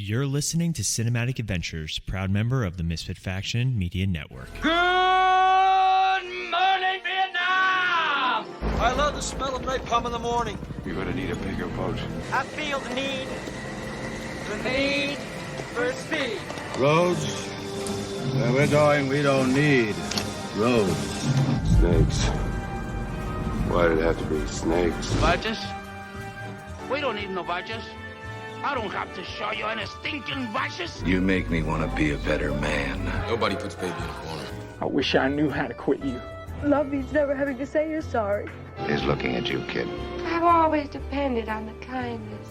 You're listening to Cinematic Adventures, proud member of the Misfit Faction Media Network. Good morning, Vietnam! I love the smell of napalm in the morning. You're gonna need a bigger boat. I feel the need for speed. Roads? Where we're going, we don't need roads. Snakes. Why did it have to be snakes? Badges? We don't need no badges. I don't have to show you any stinking badges. You make me want to be a better man. Nobody puts baby in a corner. I wish I knew how to quit you. Love means never having to say you're sorry. He's looking at you, kid. I've always depended on the kindness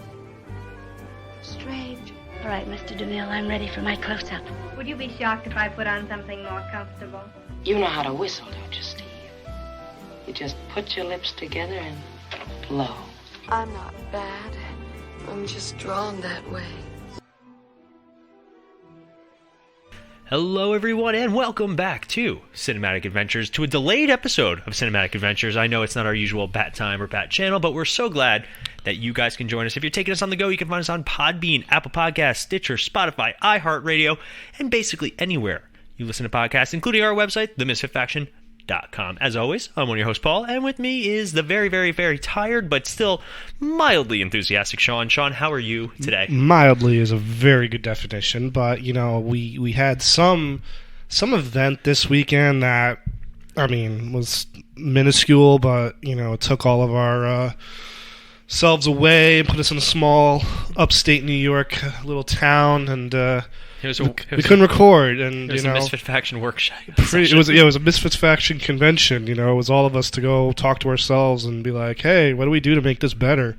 of strangers. All right, Mr. DeMille, I'm ready for my close-up. Would you be shocked if I put on something more comfortable? You know how to whistle, don't you, Steve? You just put your lips together and blow. I'm not bad. I'm just drawn that way. Hello, everyone, and welcome back to Cinematic Adventures, to a delayed episode of Cinematic Adventures. I know it's not our usual Bat Time or Bat Channel, but we're so glad that you guys can join us. If you're taking us on the go, you can find us on Podbean, Apple Podcasts, Stitcher, Spotify, iHeartRadio, and basically anywhere you listen to podcasts, including our website, themisfitfaction.com. As always, I'm one of your hosts, Paul, and with me is the very, very, very tired, but still mildly enthusiastic Sean. Sean, how are you today? Mildly is a very good definition, but, you know, we had some event this weekend that, I mean, was minuscule, but, you know, it took all of our selves away and put us in a small upstate New York little town, and we couldn't record, and it was you know, a Misfit Faction workshop. It was a Misfit Faction convention. You know, it was all of us to go talk to ourselves and be like, "Hey, what do we do to make this better?"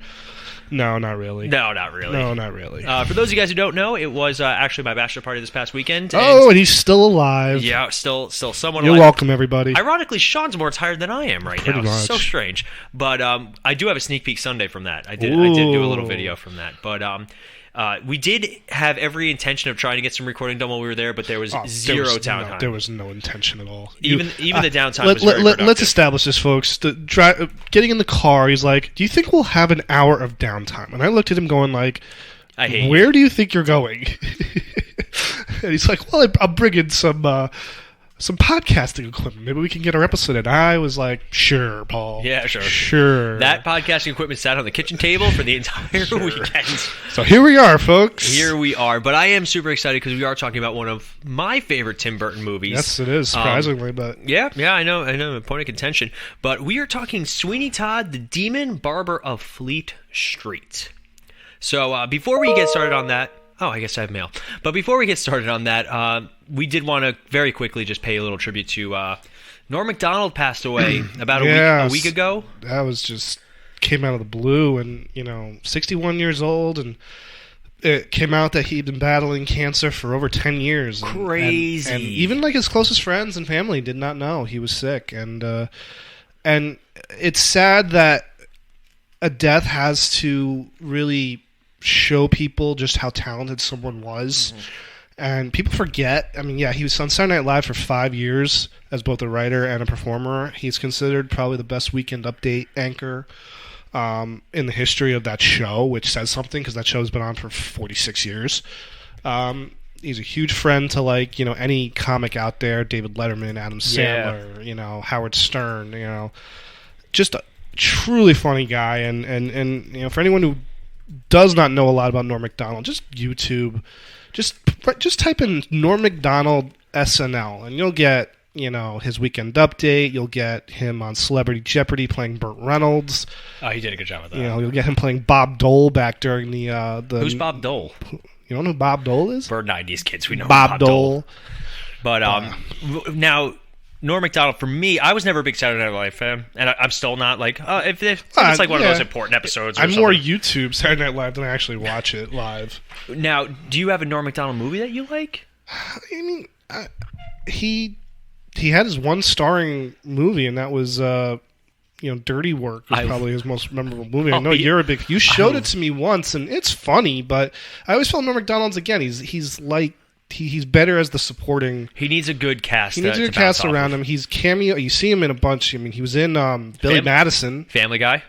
No, not really. No, not really. For those of you guys who don't know, it was actually my bachelor party this past weekend. And he's still alive. Yeah, still somewhat You're alive. welcome, everybody. Ironically, Sean's more tired than I am right Pretty now. much. So strange. But I do have a sneak peek Sunday from that. I did do a little video from that. But we did have every intention of trying to get some recording done while we were there, but there was zero downtime. There was no intention at all. Even the downtime was very productive. Let's establish this, folks. Getting in the car, he's like, "Do you think we'll have an hour of downtime?" And I looked at him going like, "Where do you think you're going?" And he's like, "Well, I'm bringing some podcasting equipment. Maybe we can get our episode in." I was like, "Sure, Paul. Yeah, sure. Sure." That podcasting equipment sat on the kitchen table for the entire weekend. So here we are, folks. Here we are. But I am super excited because we are talking about one of my favorite Tim Burton movies. Yes, it is, surprisingly. But yeah, I know, a point of contention. But we are talking Sweeney Todd, the Demon Barber of Fleet Street. So before we get started on that... Oh, I guess I have mail. But before we get started on that, we did want to very quickly just pay a little tribute to Norm Macdonald passed away about a week ago. That was just came out of the blue, and 61 years old, and it came out that he'd been battling cancer for over 10 years. Crazy. And even like his closest friends and family did not know he was sick, and it's sad that a death has to really show people just how talented someone was. Mm-hmm. And people forget. I mean, yeah, he was on Saturday Night Live for 5 years as both a writer and a performer. He's considered probably the best Weekend Update anchor in the history of that show, which says something because that show's been on for 46 years. He's a huge friend to any comic out there, David Letterman, Adam Sandler, Howard Stern, just a truly funny guy. And for anyone who does not know a lot about Norm Macdonald, just YouTube, just type in Norm Macdonald SNL, and you'll get his Weekend Update. You'll get him on Celebrity Jeopardy playing Burt Reynolds. Oh, he did a good job with that. You'll get him playing Bob Dole back during the Who's Bob Dole? You don't know who Bob Dole is? We're 90s kids. We know Bob Dole. But now, Norm Macdonald, for me, I was never a big Saturday Night Live fan, and I'm still not. If it's like one of those important episodes. I'm more YouTube Saturday Night Live than I actually watch it live. Now, do you have a Norm Macdonald movie that you like? I mean, he had his one starring movie, and that was Dirty Work was probably his most memorable movie. I know you're a big. You showed it to me once, and it's funny, but I always felt Norm Macdonald's again. He's better as the supporting. He needs a good cast. He needs a good cast around him. He's cameo. You see him in a bunch. I mean, he was in Billy Madison, Family Guy.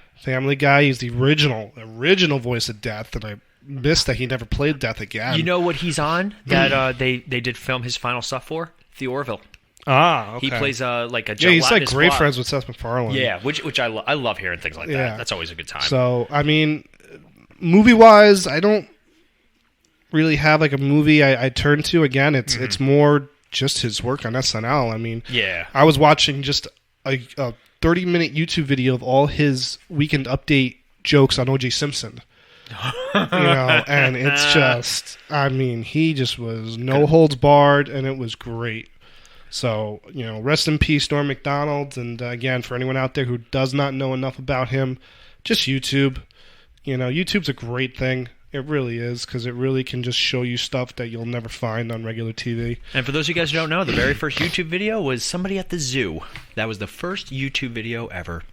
He's the original voice of Death, and I missed that he never played Death again. You know what he's on? That they did film his final stuff for? The Orville. Ah, okay. He plays like a yeah. He's like gelatinous great blob. friends with Seth MacFarlane. Yeah, which I love hearing things like that. Yeah. That's always a good time. So I mean, movie wise, I don't really have like a movie I turn to. Again, it's more just his work on SNL. I mean, yeah, I was watching just a 30-minute YouTube video of all his Weekend Update jokes on O.J. Simpson. And it's just, I mean, he just was no holds barred, and it was great. So, rest in peace, Norm Macdonald. And again, for anyone out there who does not know enough about him, just YouTube. YouTube's a great thing. It really is, because it really can just show you stuff that you'll never find on regular TV. And for those of you guys who don't know, the very first YouTube video was somebody at the zoo. That was the first YouTube video ever.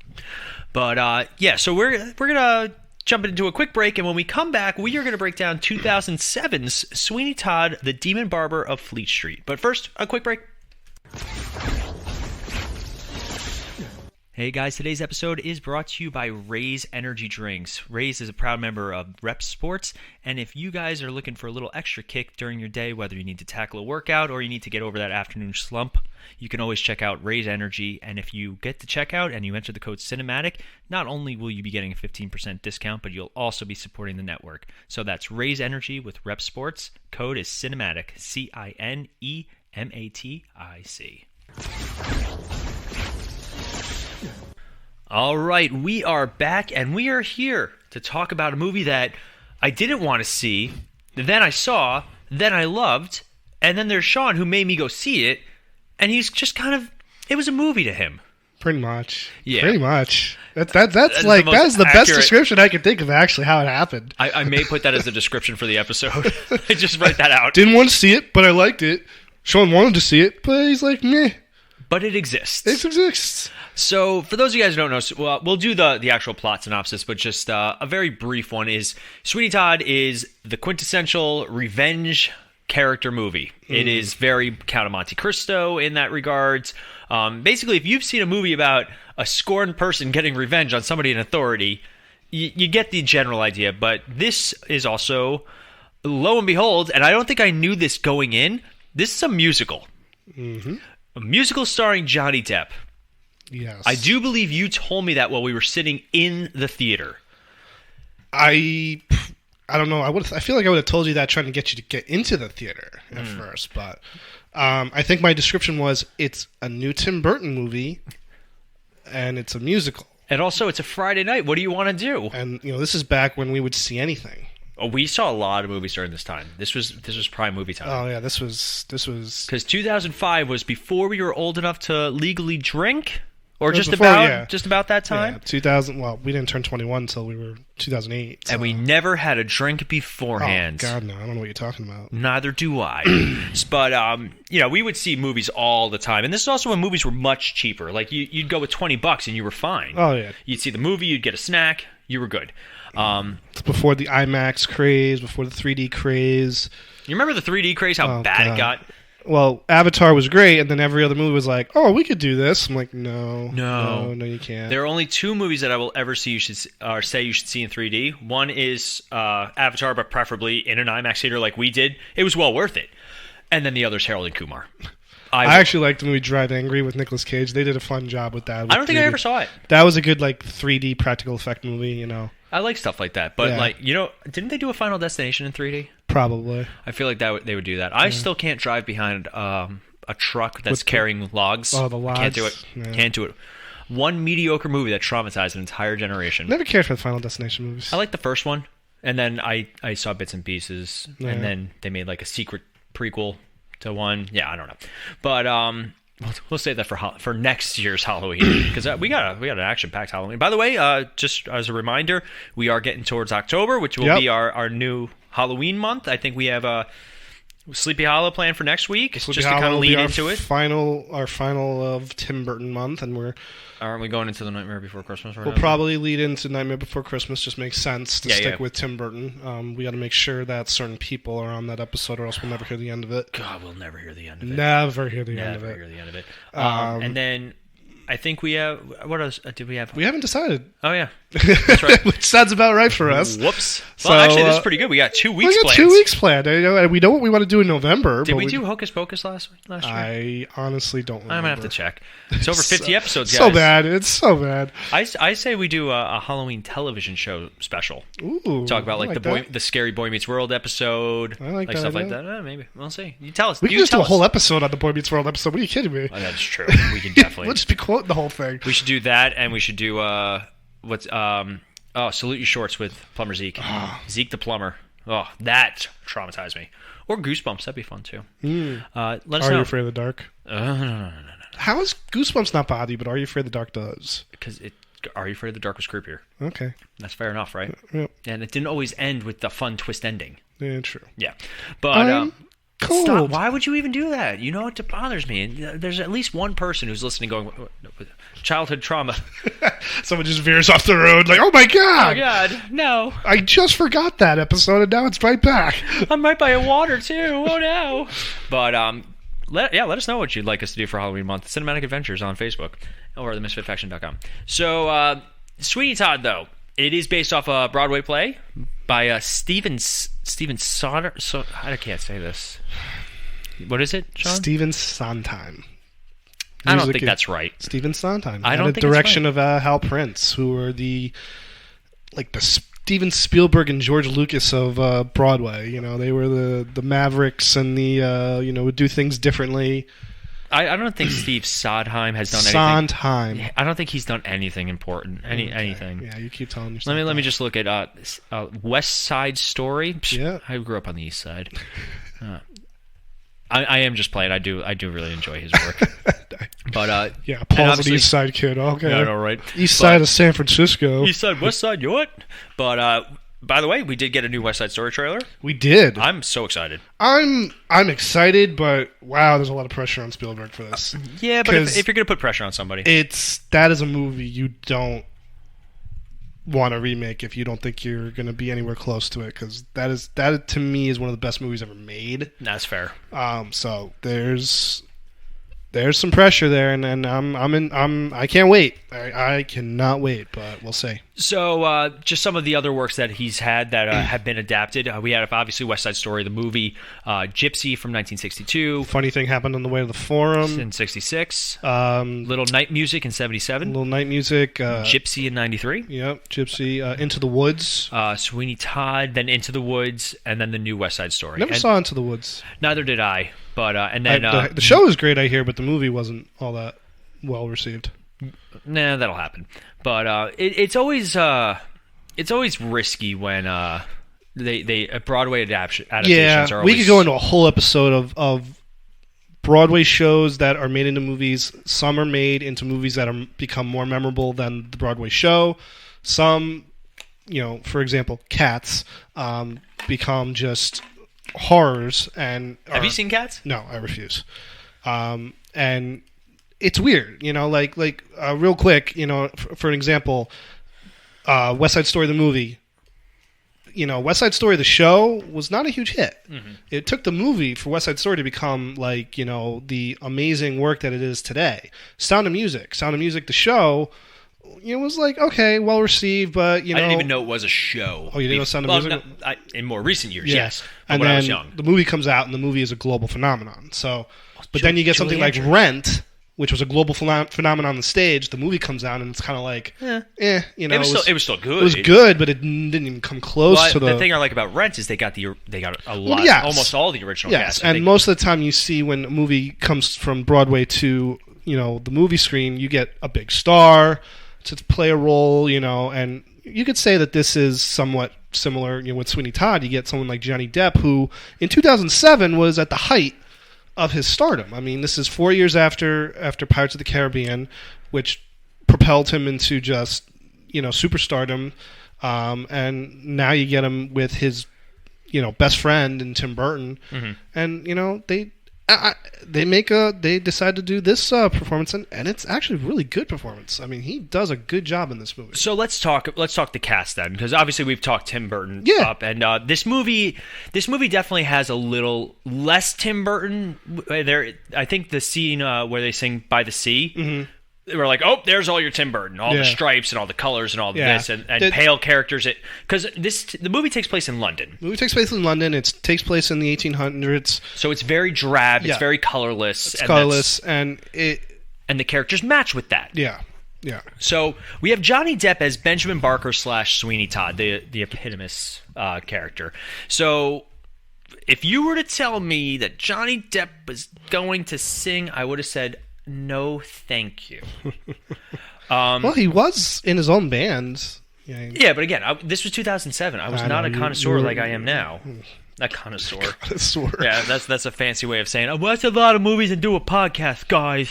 But, so we're going to jump into a quick break, and when we come back, we are going to break down 2007's Sweeney Todd, the Demon Barber of Fleet Street. But first, a quick break. Hey guys, today's episode is brought to you by Raise Energy Drinks. Raise is a proud member of Rep Sports, and if you guys are looking for a little extra kick during your day, whether you need to tackle a workout or you need to get over that afternoon slump, you can always check out Raise Energy, and if you get to checkout and you enter the code CINEMATIC, not only will you be getting a 15% discount, but you'll also be supporting the network. So that's Raise Energy with Rep Sports. Code is CINEMATIC, CINEMATIC. All right, we are back, and we are here to talk about a movie that I didn't want to see, then I saw, then I loved, and then there's Sean who made me go see it, and he's just it was a movie to him. Pretty much. Yeah. Pretty much. That's the best description I can think of actually how it happened. I may put that as the description for the episode. I just write that out. Didn't want to see it, but I liked it. Sean wanted to see it, but he's like, meh. But it exists. It exists. So, for those of you guys who don't know, we'll do the actual plot synopsis, but just a very brief one is Sweeney Todd is the quintessential revenge character movie. It is very Count of Monte Cristo in that regards. Basically, if you've seen a movie about a scorned person getting revenge on somebody in authority, you get the general idea. But this is also, lo and behold, and I don't think I knew this going in, this is a musical. Mm-hmm. A musical starring Johnny Depp. Yes. I do believe you told me that while we were sitting in the theater. I don't know. I feel like I would have told you that trying to get you to get into the theater at first, but I think my description was it's a new Tim Burton movie, and it's a musical. And also, it's a Friday night. What do you want to do? And this is back when we would see anything. Oh, we saw a lot of movies during this time. This was prime movie time. Oh yeah, this was because 2005 was before we were old enough to legally drink, or just before, about that time. Yeah, 2000. Well, we didn't turn 21 until we were 2008, and we never had a drink beforehand. Oh God, no! I don't know what you're talking about. Neither do I. But we would see movies all the time, and this is also when movies were much cheaper. Like you'd go with $20 and you were fine. Oh yeah. You'd see the movie, you'd get a snack, you were good. It's before the IMAX craze, before the 3D craze. You remember the 3D craze? How bad it got? Well, Avatar was great, and then every other movie was like, "Oh, we could do this." I'm like, "No, you can't." There are only two movies that I will ever see you should see in 3D. One is Avatar, but preferably in an IMAX theater like we did. It was well worth it. And then the other is Harold and Kumar. I actually liked the movie Drive Angry with Nicolas Cage. They did a fun job with that. I don't think 3D. I ever saw it. That was a good 3D practical effect movie. I like stuff like that, but didn't they do a Final Destination in 3D? Probably. I feel like they would do that. I still can't drive behind a truck that's carrying logs. Oh, the logs. Can't do it. Yeah. Can't do it. One mediocre movie that traumatized an entire generation. Never cared for the Final Destination movies. I like the first one, and then I saw bits and pieces, and then they made a secret prequel to one. Yeah, I don't know, but we'll save that for next year's Halloween because we got an action-packed Halloween. By the way, just as a reminder, we are getting towards October, which will be our new Halloween month. I think we have Sleepy Hollow planned for next week, just to kind of lean into it. Our final of Tim Burton month, and aren't we going into the Nightmare Before Christmas? We'll probably lead into Nightmare Before Christmas. Just makes sense to stick with Tim Burton. We got to make sure that certain people are on that episode, or else we'll never hear the end of it. God, we'll never hear the end of it. Never hear the end of it. And then I think we have. What else did we have? We haven't decided. Oh yeah, That's right. Which sounds about right for us. Whoops. So, Well, actually, this is pretty good. We got 2 weeks We got planned. 2 weeks planned. And we know what we want to do in November. Did but we do Hocus Pocus last year? I honestly don't remember. I'm going to have to check. It's over 50 episodes, guys. So bad. It's so bad. I say we do a Halloween television show special. Ooh. Talk about like the Scary Boy Meets World episode. I like that stuff idea. like that. Maybe. We'll see. You tell us. We can just do a whole episode on the Boy Meets World episode. What are you kidding me? Oh, that's true. We can definitely. We'll just be quoting the whole thing. We should do that, and we should do Salute Your Shorts with Plumber Zeke. Zeke the Plumber. Oh, that traumatized me. Or Goosebumps. That'd be fun too. Let us know. Are You Afraid of the Dark? No. How is Goosebumps not bad, but Are You Afraid of the Dark does? Because Are You Afraid of the Dark was creepier. Okay. That's fair enough, right? Yep. And it didn't always end with the fun twist ending. Yeah, true. Yeah. But cold. stop. Why would you even do that? You know, it bothers me. And there's at least one person who's listening going, childhood trauma. Someone just veers off the road like, oh my God. Oh God, no. I just forgot that episode and now it's right back. I'm right by a water too. Oh no. But let us know what you'd like us to do for Halloween month. Cinematic Adventures on Facebook or themisfitfaction.com. So Sweeney Todd, though, it is based off a Broadway play by Stephen Sonner. So I can't say this. What is it, Sean? Stephen Sondheim. I don't think that's right. Stephen Sondheim. I don't think the direction it's right. of Hal Prince, who were the Steven Spielberg and George Lucas of Broadway. You know, they were the Mavericks and the would do things differently. I don't think Steve Sondheim has done anything. Sondheim. I don't think he's done anything important. Anything. Yeah, you keep telling yourself. Let me just look at West Side Story. Yeah, I grew up on the East Side. I am just playing. I do really enjoy his work. But Paul's an East Side kid. Okay, I know, right? East Side of San Francisco. East Side, West Side, you what? But by the way, we did get a new West Side Story trailer. We did. I'm so excited. I'm excited, but wow, there's a lot of pressure on Spielberg for this. Yeah, but if you're gonna put pressure on somebody, that is a movie you don't want to remake if you don't think you're going to be anywhere close to it, because that to me is one of the best movies ever made. That's fair. So there's some pressure there, and I can't wait. I cannot wait, but we'll see. So just some of the other works that he's had that have been adapted. We have obviously West Side Story, the movie, Gypsy from 1962. Funny Thing Happened on the Way to the Forum in 66. Little Night Music in 77. Little Night Music. Gypsy in 93. Yep, Gypsy. Into the Woods. Sweeney Todd, then Into the Woods, and then the new West Side Story. Never saw Into the Woods. Neither did I. But and then the show is great, I hear, but the movie wasn't all that well received. Nah, that'll happen. But it's always risky when they Broadway adaptations are always... we could go into a whole episode of Broadway shows that are made into movies. Some are made into movies that are become more memorable than the Broadway show. Some, for example, Cats become just horrors. And have you seen Cats? No, I refuse. And it's weird, real quick, for an example, West Side Story the movie. West Side Story the show was not a huge hit. Mm-hmm. It took the movie for West Side Story to become the amazing work that it is today. Sound of Music the show, was okay, well received, but I didn't even know it was a show. Oh, you didn't know Sound of Music? No, in more recent years, yes. And when then I was young, the movie comes out, and the movie is a global phenomenon. So, but then you get something like Rent, which was a global phenomenon on the stage. The movie comes out, and it's kind of like, it was still good. It was good, but it didn't even come close to the thing I like about Rent is they got a lot, almost all the original cast. And most of the time, you see when a movie comes from Broadway to the movie screen, you get a big star to play a role, and you could say that this is somewhat similar. With Sweeney Todd, you get someone like Johnny Depp, who in 2007 was at the height of his stardom. I mean, this is 4 years after Pirates of the Caribbean, which propelled him into just superstardom, and now you get him with his best friend in Tim Burton, mm-hmm. and they decide to do this performance, and it's actually a really good performance. I mean, he does a good job in this movie. So let's talk the cast then, because obviously we've talked Tim Burton up, and this movie definitely has a little less Tim Burton. I think the scene where they sing "By the Sea," mm-hmm. they were like, oh, there's all your Tim Burton, all the stripes and all the colors and all this and pale characters. Because the movie takes place in London. The movie takes place in London. It takes place in the 1800s. So it's very drab. It's very colorless. It's colorless, and the characters match with that. Yeah. Yeah. So we have Johnny Depp as Benjamin Barker / Sweeney Todd, the eponymous character. So if you were to tell me that Johnny Depp was going to sing, I would have said, no, thank you. Well, he was in his own band. Yeah, but again, this was 2007. I was not a connoisseur like I am now. A connoisseur. Connoisseur. Yeah, that's a fancy way of saying, I watch a lot of movies and do a podcast, guys.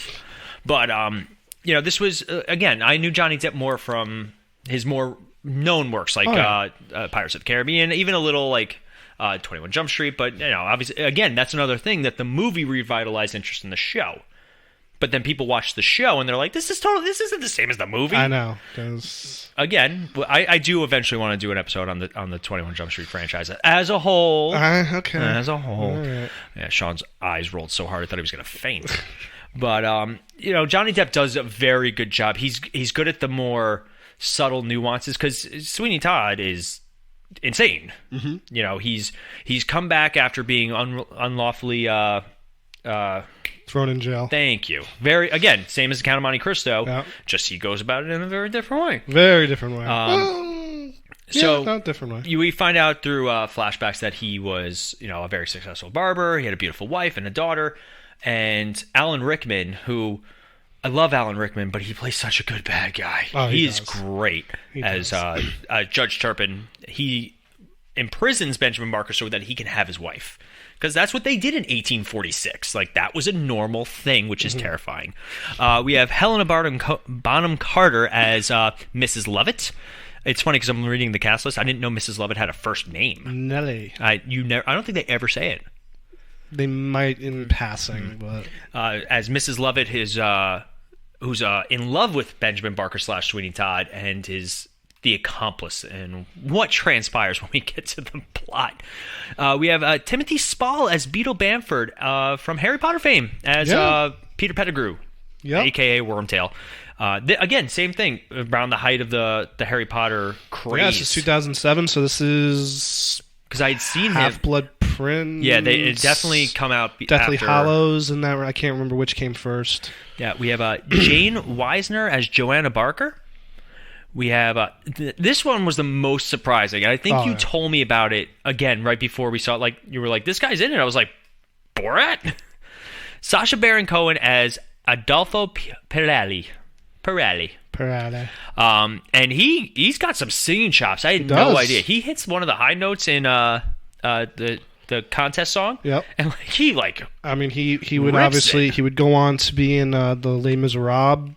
But, this was, again, I knew Johnny Depp more from his more known works, like Pirates of the Caribbean, even a little like 21 Jump Street. But, obviously, again, that's another thing that the movie revitalized interest in the show. But then people watch the show and they're like, this isn't the same as the movie. I know. Again, I do eventually want to do an episode on the 21 Jump Street franchise as a whole. Okay. As a whole. Right. Yeah, Sean's eyes rolled so hard I thought he was going to faint. But, Johnny Depp does a very good job. He's good at the more subtle nuances because Sweeney Todd is insane. Mm-hmm. He's come back after being unlawfully... thrown in jail. Thank you. Again, same as the Count of Monte Cristo. Just he goes about it in a very different way. Very different way. Not different way. We find out through flashbacks that he was, a very successful barber. He had a beautiful wife and a daughter. And Alan Rickman, who I love Alan Rickman, but he plays such a good bad guy. Oh, he is great as Judge Turpin. He imprisons Benjamin Barker so that he can have his wife. Because that's what they did in 1846. Like, that was a normal thing, which is terrifying. We have Helena Bonham Carter as Mrs. Lovett. It's funny because I'm reading the cast list. I didn't know Mrs. Lovett had a first name. Nelly. I don't think they ever say it. They might in passing, but... as Mrs. Lovett, who's in love with Benjamin Barker / Sweeney Todd and is... the accomplice and what transpires when we get to the plot. We have Timothy Spall as Beetle Bamford from Harry Potter fame as Peter Pettigrew, a.k.a. Wormtail. Again, same thing, around the height of the Harry Potter craze. Yeah, this is 2007, so this is... Because I had seen Half-Blood Prince. Yeah, it definitely come out Deathly after. Hallows, and that I can't remember which came first. Yeah, we have Jane Weisner as Johanna Barker. We have this one was the most surprising. And I think you told me about it again right before we saw it. Like, you were like, this guy's in it. I was like, Borat? Sacha Baron Cohen as Adolfo Pirelli. And he's got some singing chops. I had no idea. He hits one of the high notes in the contest song. Yep. And he would obviously he would go on to be in the Les Miserables,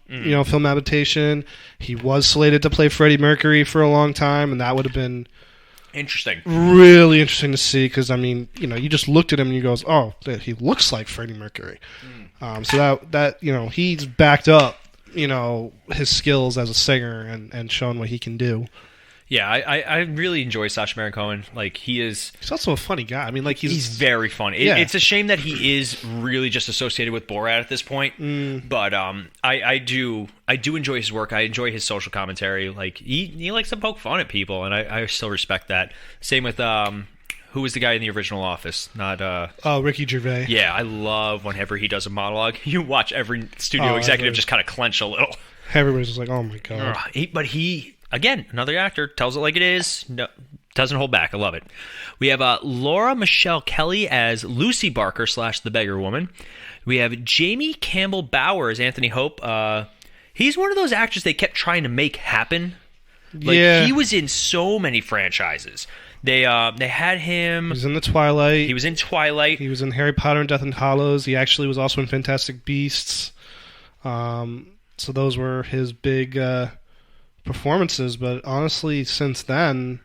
film adaptation. He was slated to play Freddie Mercury for a long time, and that would have been interesting. Really interesting to see because you just looked at him and you goes, oh, he looks like Freddie Mercury. So that he's backed up his skills as a singer and shown what he can do. Yeah, I really enjoy Sacha Baron Cohen. Like, he's also a funny guy. I mean, like he's very funny. It's a shame that he is really just associated with Borat at this point. But I do enjoy his work. I enjoy his social commentary. Like, he likes to poke fun at people, and I still respect that. Same with who was the guy in the original Office? Not Ricky Gervais. Yeah, I love whenever he does a monologue. You watch every studio executive just kind of clench a little. Everybody's just like, oh my god. But he. Again, another actor, tells it like it is, no, doesn't hold back. I love it. We have Laura Michelle Kelly as Lucy Barker / the Beggar Woman. We have Jamie Campbell Bower as Anthony Hope. He's one of those actors they kept trying to make happen. He was in so many franchises. They had him... He was in Twilight. He was in Twilight. He was in Harry Potter and Deathly Hallows. He actually was also in Fantastic Beasts. So those were his big... performances, but honestly, since then,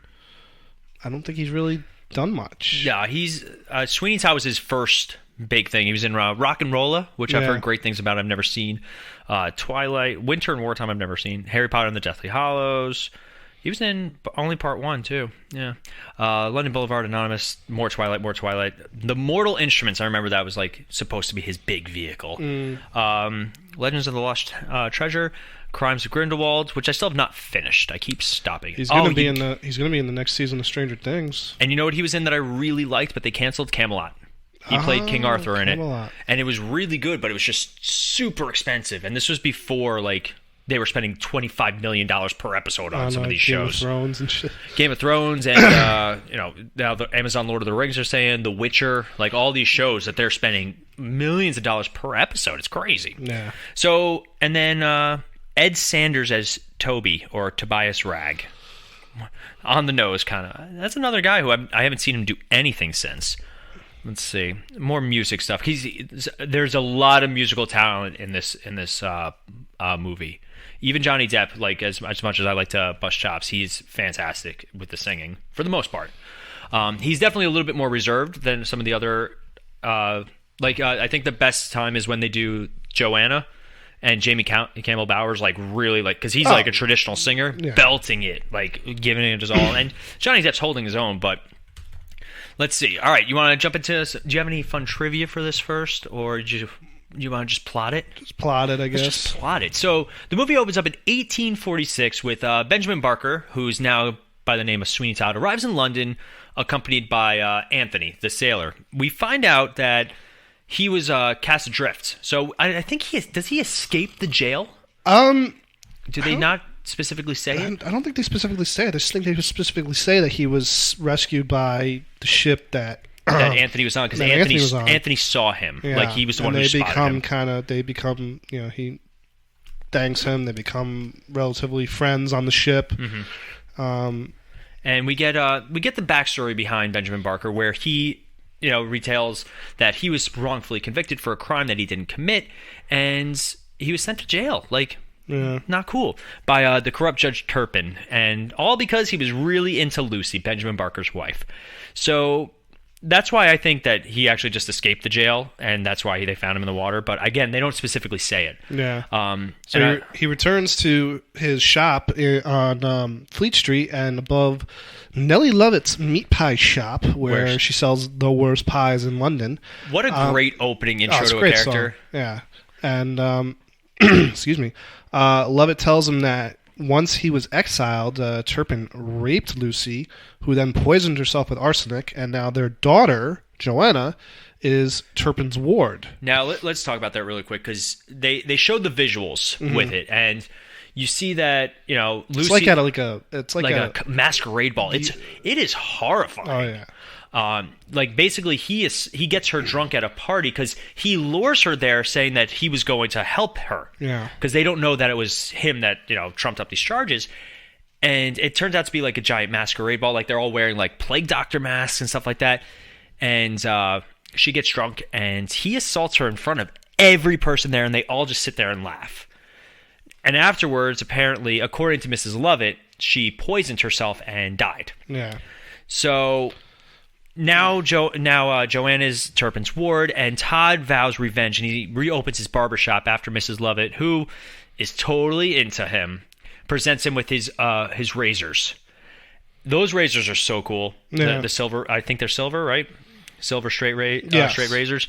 I don't think he's really done much. Yeah, he's Sweeney Todd was his first big thing. He was in Rock and Rolla, which I've heard great things about. I've never seen. Twilight, Winter and Wartime, I've never seen. Harry Potter and the Deathly Hallows. He was in only part 1 too. Yeah. London Boulevard, Anonymous, More Twilight. The Mortal Instruments. I remember that was like supposed to be his big vehicle. Legends of the Lost Treasure, Crimes of Grindelwald, which I still have not finished. I keep stopping. He's going to be in the next season of Stranger Things. And you know what he was in that I really liked, but they canceled? Camelot. He played King Arthur in it, and it was really good, but it was just super expensive. And this was before like they were spending $25 million per episode on some of these shows. Game of Thrones and shit. Game of Thrones, and now the Amazon Lord of the Rings are saying The Witcher, like all these shows that they're spending millions of dollars per episode. It's crazy. Yeah. So, and then Ed Sanders as Toby, or Tobias Ragg, on the nose kind of. That's another guy who I haven't seen him do anything since. Let's see, more music stuff. There's a lot of musical talent in this movie. Even Johnny Depp, like as much as I like to bust chops, he's fantastic with the singing for the most part. He's definitely a little bit more reserved than some of the other. I think the best time is when they do Johanna, and Jamie Campbell Bower's like really like, because he's like a traditional singer, belting it, like giving it his all, and Johnny Depp's holding his own, but. Let's see. All right, you want to jump into this? Do you have any fun trivia for this first, or you want to just plot it? Just plot it, I guess. Let's just plot it. So the movie opens up in 1846 with Benjamin Barker, who's now by the name of Sweeney Todd, arrives in London, accompanied by Anthony, the sailor. We find out that he was cast adrift. So I think does he escape the jail? Do they not specifically say it? I don't think they specifically say it. I just think they specifically say that he was rescued by the ship that Anthony was on, because Anthony saw him. Yeah. Like he was the one who spotted him. They become, he thanks him. They become relatively friends on the ship. Mm-hmm. And we get the backstory behind Benjamin Barker, where he retails that he was wrongfully convicted for a crime that he didn't commit, and he was sent to jail. Like. Yeah. Not cool. By the corrupt Judge Turpin, and all because he was really into Lucy, Benjamin Barker's wife. So that's why I think that he actually just escaped the jail, and that's why they found him in the water. But again, they don't specifically say it. Yeah. He returns to his shop on Fleet Street and above Nellie Lovett's meat pie shop, where she sells the worst pies in London. What a great opening intro to a character. Song. Yeah. And excuse me. Lovett tells him that once he was exiled, Turpin raped Lucy, who then poisoned herself with arsenic, and now their daughter, Johanna, is Turpin's ward. Now, let's talk about that really quick, because they showed the visuals with it, and you see that, Lucy... It's like a masquerade ball. It is horrifying. Oh, yeah. Basically he gets her drunk at a party because he lures her there saying that he was going to help her. Yeah. Because they don't know that it was him that, trumped up these charges. And it turns out to be like a giant masquerade ball. Like they're all wearing like plague doctor masks and stuff like that. And she gets drunk and he assaults her in front of every person there, and they all just sit there and laugh. And afterwards, apparently, according to Mrs. Lovett, she poisoned herself and died. Yeah. So... Now Joanna's Turpin's ward, and Todd vows revenge, and he reopens his barbershop after Mrs. Lovett, who is totally into him, presents him with his razors. Those razors are so cool. Yeah. The silver, I think they're silver, right? Silver straight razors.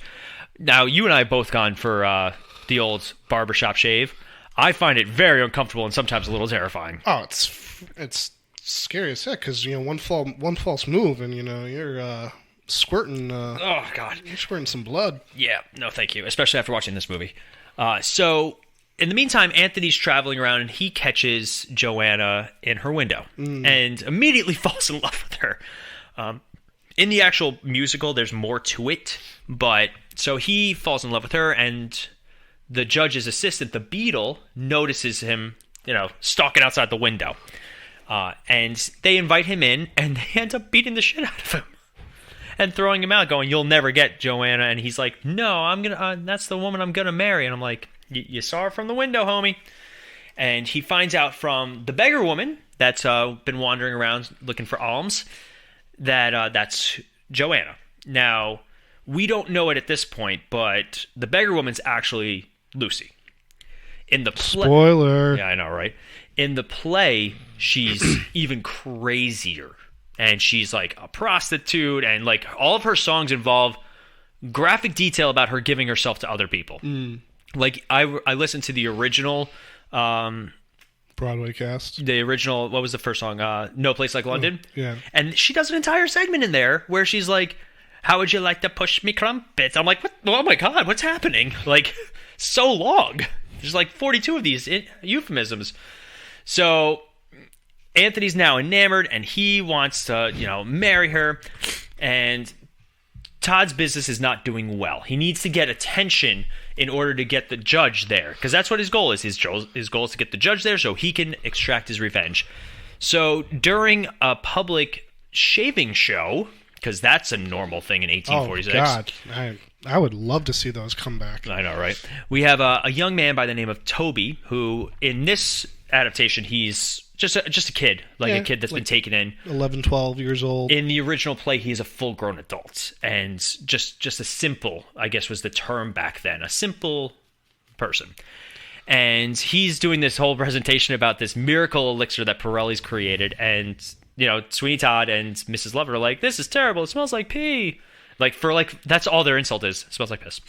Now, you and I have both gone for the old barbershop shave. I find it very uncomfortable and sometimes a little terrifying. Oh, it's scary as heck, because one false move and you're squirting. Oh God, you're squirting some blood. Yeah, no, thank you. Especially after watching this movie. So in the meantime, Anthony's traveling around and he catches Johanna in her window and immediately falls in love with her. In the actual musical, there's more to it, but so he falls in love with her, and the judge's assistant, the Beadle, notices him, stalking outside the window. And they invite him in, and they end up beating the shit out of him and throwing him out, going, "You'll never get Johanna." And he's like, "No, I'm gonna. That's the woman I'm gonna marry." And I'm like, "You saw her from the window, homie." And he finds out from the beggar woman that's been wandering around looking for alms that that's Johanna. Now, we don't know it at this point, but the beggar woman's actually Lucy. In the spoiler. Yeah, I know, right? In the play, she's even crazier. And she's like a prostitute, and like all of her songs involve graphic detail about her giving herself to other people. Like I listened to the original Broadway cast. The original, what was the first song? No Place Like London. Yeah. And she does an entire segment in there where she's like, how would you like to push me crumpets? I'm like, what? Oh my God, what's happening? Like, so long. There's like 42 of these euphemisms. So Anthony's now enamored, and he wants to, marry her. And Todd's business is not doing well. He needs to get attention in order to get the judge there, because that's what his goal is. His goal is to get the judge there so he can extract his revenge. So during a public shaving show, because that's a normal thing in 1846. Oh, God. I would love to see those come back. I know, right? We have a young man by the name of Toby, who in this adaptation, he's just a kid, a kid that's been taken in. 11, 12 years old. In the original play, he's a full-grown adult, and just a simple, I guess was the term back then, a simple person. And he's doing this whole presentation about this miracle elixir that Pirelli's created, and Sweeney Todd and Mrs. Lover are like, this is terrible, it smells like pee. That's all their insult is, it smells like piss.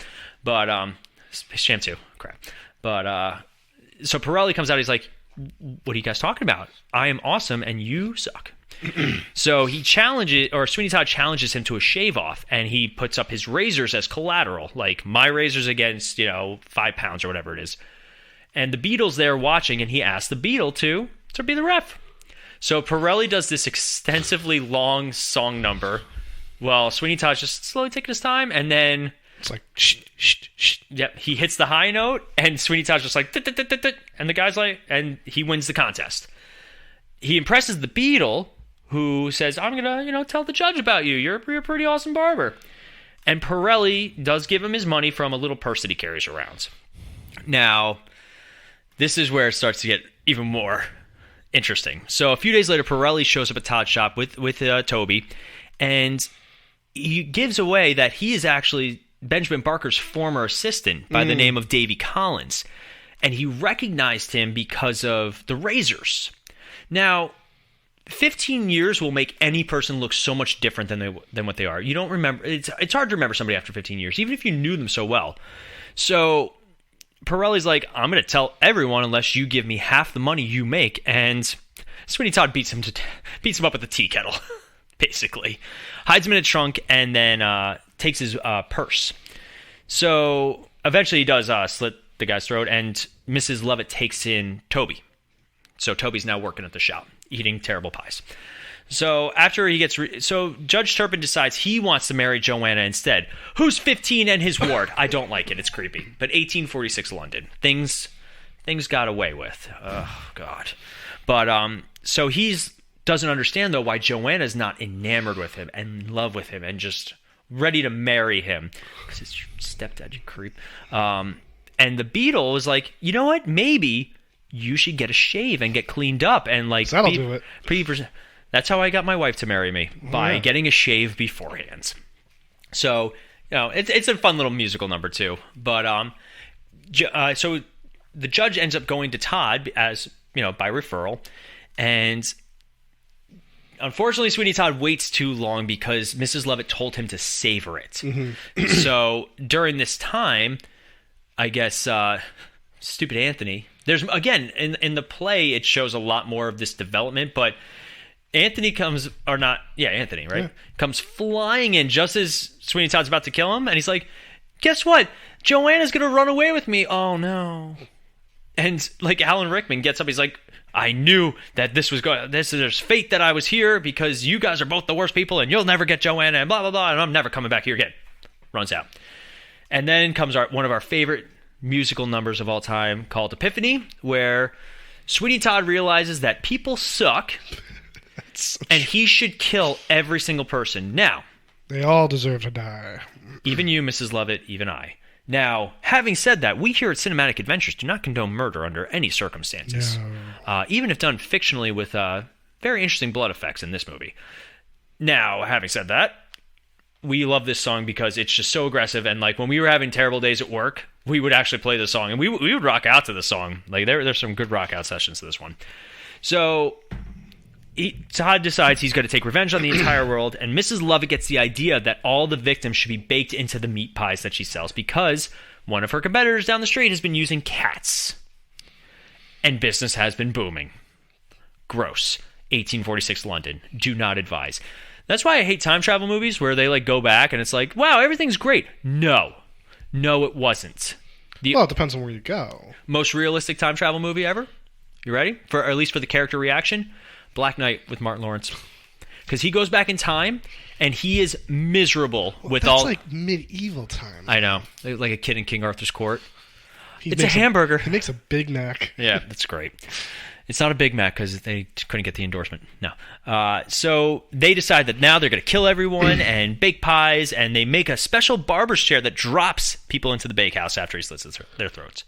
But, shampoo, crap. But, so Pirelli comes out, he's like, what are you guys talking about? I am awesome and you suck. So Sweeney Todd challenges him to a shave off, and he puts up his razors as collateral, like my razors against, 5 pounds or whatever it is. And the Beatle's there watching, and he asks the Beatle to be the ref. So Pirelli does this extensively long song number while Sweeney Todd's just slowly taking his time, and then it's like, shh, shh, shh. Yep, he hits the high note, and Sweeney Todd's just like, and the guy's like, and he wins the contest. He impresses the Beatle, who says, I'm gonna, tell the judge about you. You're a pretty awesome barber. And Pirelli does give him his money from a little purse that he carries around. Now, this is where it starts to get even more interesting. So a few days later, Pirelli shows up at Todd's shop with Toby, and he gives away that he is actually Benjamin Barker's former assistant by the name of Davy Collins. And he recognized him because of the razors. Now, 15 years will make any person look so much different than what they are. You don't remember. It's hard to remember somebody after 15 years, even if you knew them so well. So Pirelli's like, I'm going to tell everyone unless you give me half the money you make. And Sweeney Todd beats him up with a tea kettle, basically. Hides him in a trunk, and then takes his purse. So eventually he does slit the guy's throat, and Mrs. Lovett takes in Toby. So Toby's now working at the shop, eating terrible pies. So after he gets... so Judge Turpin decides he wants to marry Johanna instead. Who's 15 and his ward? I don't like it. It's creepy. But 1846 London. Things got away with. Oh, God. But so he's... doesn't understand, though, why Joanna's not enamored with him and in love with him and just ready to marry him. Because his stepdad, you creep. And the Beatle is like, you know what? Maybe you should get a shave and get cleaned up. And like, that'll do it. That's how I got my wife to marry me, by getting a shave beforehand. So, it's a fun little musical number, too. But, so the judge ends up going to Todd as, by referral. And unfortunately, Sweeney Todd waits too long because Mrs. Lovett told him to savor it. Mm-hmm. So during this time, I guess stupid Anthony. There's again in the play, it shows a lot more of this development, but Anthony comes Anthony, right? Yeah. Comes flying in just as Sweeney Todd's about to kill him, and he's like, "Guess what? Joanna's gonna run away with me." Oh no! And like Alan Rickman gets up, he's like, I knew that there's fate that I was here because you guys are both the worst people and you'll never get Johanna and blah, blah, blah, and I'm never coming back here again. Runs out. And then comes one of our favorite musical numbers of all time called Epiphany, where Sweeney Todd realizes that people suck and he should kill every single person. Now, they all deserve to die. Even you, Mrs. Lovett, even I. Now, having said that, we here at Cinematic Adventures do not condone murder under any circumstances, even if done fictionally with very interesting blood effects in this movie. Now, having said that, we love this song because it's just so aggressive. And like when we were having terrible days at work, we would actually play the song, and we would rock out to the song. Like there's some good rock out sessions to this one. So Todd decides he's going to take revenge on the entire world, and Mrs. Lovett gets the idea that all the victims should be baked into the meat pies that she sells because one of her competitors down the street has been using cats, and business has been booming. Gross. 1846 London. Do not advise. That's why I hate time travel movies where they like go back and it's like, wow, everything's great. No, it wasn't. Well, it depends on where you go. Most realistic time travel movie ever? You ready? Or at least for the character reaction? Black Knight with Martin Lawrence. Because he goes back in time and he is miserable with all... That's like medieval time. I know. Like a kid in King Arthur's court. It's a hamburger. He makes a Big Mac. Yeah, that's great. It's not a Big Mac because they couldn't get the endorsement. No. So they decide that now they're going to kill everyone and bake pies, and they make a special barber's chair that drops people into the bakehouse after he slits their throats.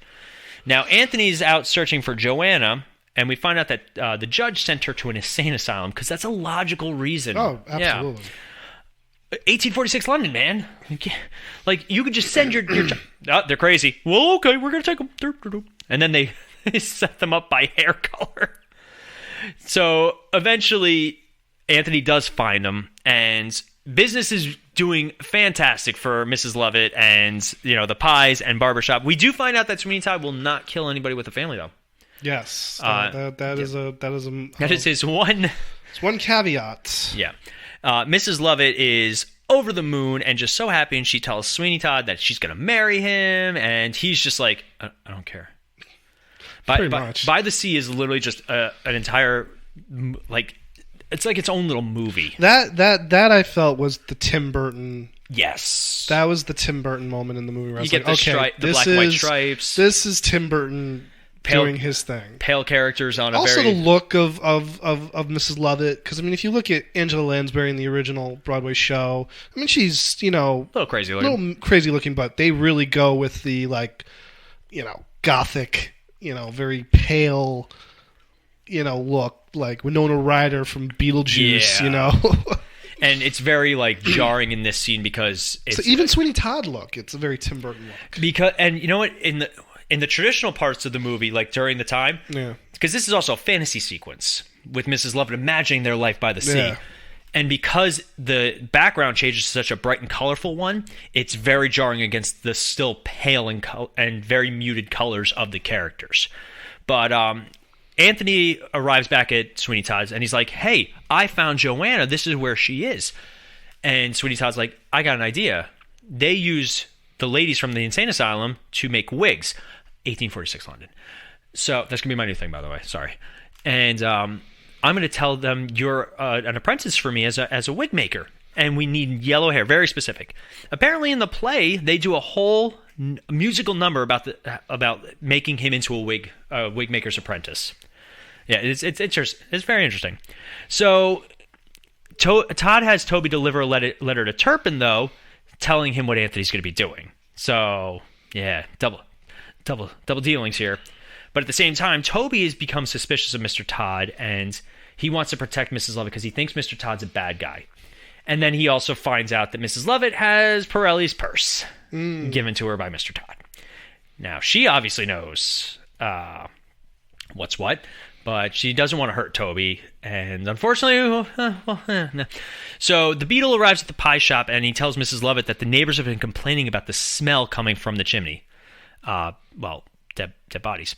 Now, Anthony's out searching for Johanna, and we find out that the judge sent her to an insane asylum because that's a logical reason. Oh, absolutely. Yeah. 1846 London, man. Like, you could just send your oh, they're crazy. Well, okay, we're going to take them. And then they set them up by hair color. So eventually, Anthony does find them, and business is doing fantastic for Mrs. Lovett and the pies and barbershop. We do find out that Sweeney Todd will not kill anybody with a family, though. Yes, that is his one. It's one caveat. Yeah, Mrs. Lovett is over the moon and just so happy, and she tells Sweeney Todd that she's going to marry him, and he's just like, I don't care. By the Sea is literally just an entire, like, it's like its own little movie. That I felt was the Tim Burton. Yes, that was the Tim Burton moment in the movie. Where you get the black and white stripes. This is Tim Burton doing his thing. Pale characters on also the look of Mrs. Lovett, because I mean, if you look at Angela Lansbury in the original Broadway show, I mean, she's a little crazy looking, but they really go with the gothic. Very pale, look like Winona Ryder from Beetlejuice, And it's very jarring in this scene because it's... So even Sweeney Todd look, it's a very Tim Burton look. And you know what, in the traditional parts of the movie, like during the time, because this is also a fantasy sequence with Mrs. Lovett imagining their life by the sea. Yeah. And because the background changes to such a bright and colorful one, it's very jarring against the still pale and very muted colors of the characters. But Anthony arrives back at Sweeney Todd's, and he's like, hey, I found Johanna. This is where she is. And Sweeney Todd's like, I got an idea. They use the ladies from the insane asylum to make wigs. 1846 London. So that's going to be my new thing, by the way. Sorry. And... I'm going to tell them you're an apprentice for me as a wig maker, and we need yellow hair, very specific. Apparently, in the play, they do a whole musical number about making him into a wig maker's apprentice. Yeah, it's very interesting. So Todd has Toby deliver a letter to Turpin, though, telling him what Anthony's going to be doing. So yeah, double dealings here. But at the same time, Toby has become suspicious of Mr. Todd, and he wants to protect Mrs. Lovett because he thinks Mr. Todd's a bad guy. And then he also finds out that Mrs. Lovett has Pirelli's purse given to her by Mr. Todd. Now, she obviously knows what's what, but she doesn't want to hurt Toby, and unfortunately, no. So the beadle arrives at the pie shop, and he tells Mrs. Lovett that the neighbors have been complaining about the smell coming from the chimney. Dead bodies.